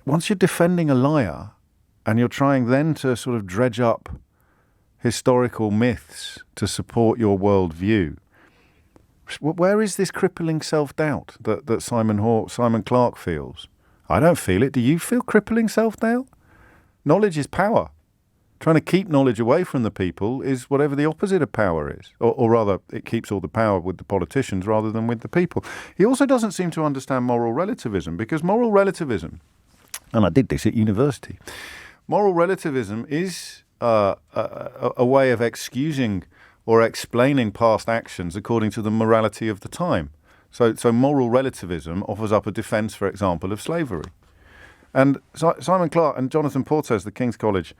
once you're defending a liar and you're trying then to sort of dredge up historical myths to support your worldview, where is this crippling self-doubt that Simon Clarke feels? I don't feel it. Do you feel crippling self-doubt? Knowledge is power. Trying to keep knowledge away from the people is whatever the opposite of power is. Or rather, it keeps all the power with the politicians rather than with the people. He also doesn't seem to understand moral relativism, because moral relativism, and I did this at university, moral relativism is a way of excusing or explaining past actions according to the morality of the time. So moral relativism offers up a defence, for example, of slavery. And Simon Clarke and Jonathan Portes, the King's College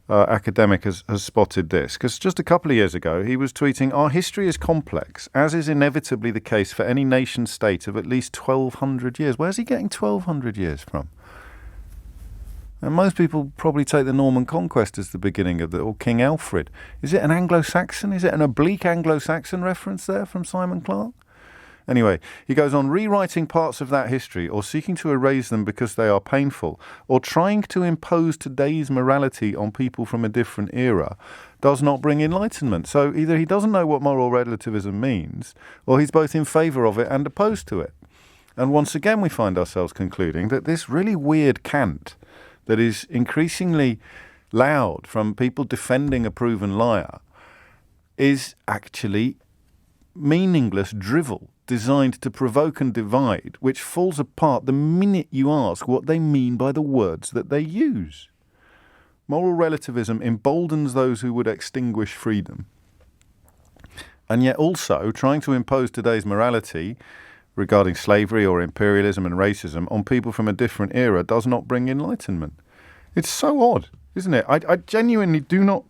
academic, has spotted this, because just a couple of years ago he was tweeting, "Our history is complex, as is inevitably the case for any nation state of at least 1,200 years." Where's he getting 1,200 years from? And most people probably take the Norman Conquest as the beginning of or King Alfred. Is it an Anglo-Saxon? Is it an oblique Anglo-Saxon reference there from Simon Clarke? Anyway, he goes on, "Rewriting parts of that history or seeking to erase them because they are painful or trying to impose today's morality on people from a different era does not bring enlightenment." So either he doesn't know what moral relativism means, or he's both in favour of it and opposed to it. And once again we find ourselves concluding that this really weird cant that is increasingly loud from people defending a proven liar is actually meaningless drivel designed to provoke and divide, which falls apart the minute you ask what they mean by the words that they use. Moral relativism emboldens those who would extinguish freedom. And yet also trying to impose today's morality regarding slavery or imperialism and racism on people from a different era does not bring enlightenment. It's so odd, isn't it? I genuinely do not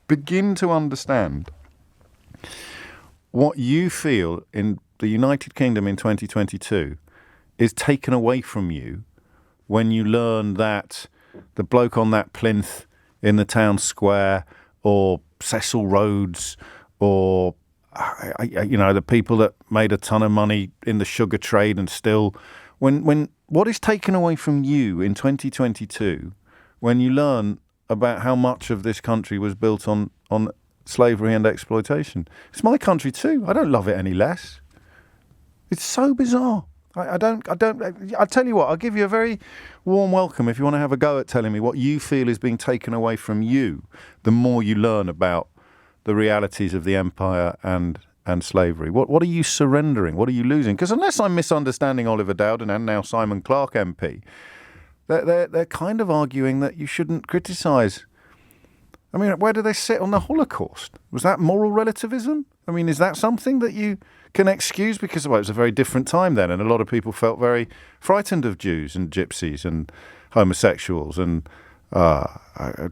begin to understand what you feel in the United Kingdom in 2022 is taken away from you when you learn that the bloke on that plinth in the town square, or Cecil Rhodes, or the people that made a ton of money in the sugar trade, and still, when what is taken away from you in 2022 when you learn about how much of this country was built on slavery and exploitation? It's my country too. I don't love it any less. It's so bizarre. I tell you what, I'll give you a very warm welcome if you want to have a go at telling me what you feel is being taken away from you the more you learn about the realities of the empire and slavery. What are you surrendering? What are you losing? Because unless I'm misunderstanding Oliver Dowden and now Simon Clarke MP, they're kind of arguing that you shouldn't criticise. I mean, where do they sit on the Holocaust? Was that moral relativism? I mean, is that something that you can excuse? Because it was a very different time then, and a lot of people felt very frightened of Jews and gypsies and homosexuals and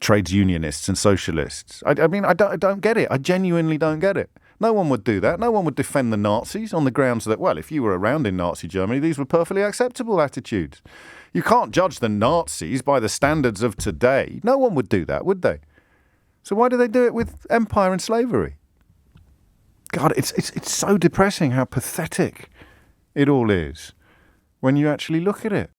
trades unionists and socialists. I mean, I don't get it. I genuinely don't get it. No one would do that. No one would defend the Nazis on the grounds that, well, if you were around in Nazi Germany, these were perfectly acceptable attitudes. You can't judge the Nazis by the standards of today. No one would do that, would they? So why do they do it with empire and slavery? God, it's so depressing how pathetic it all is when you actually look at it.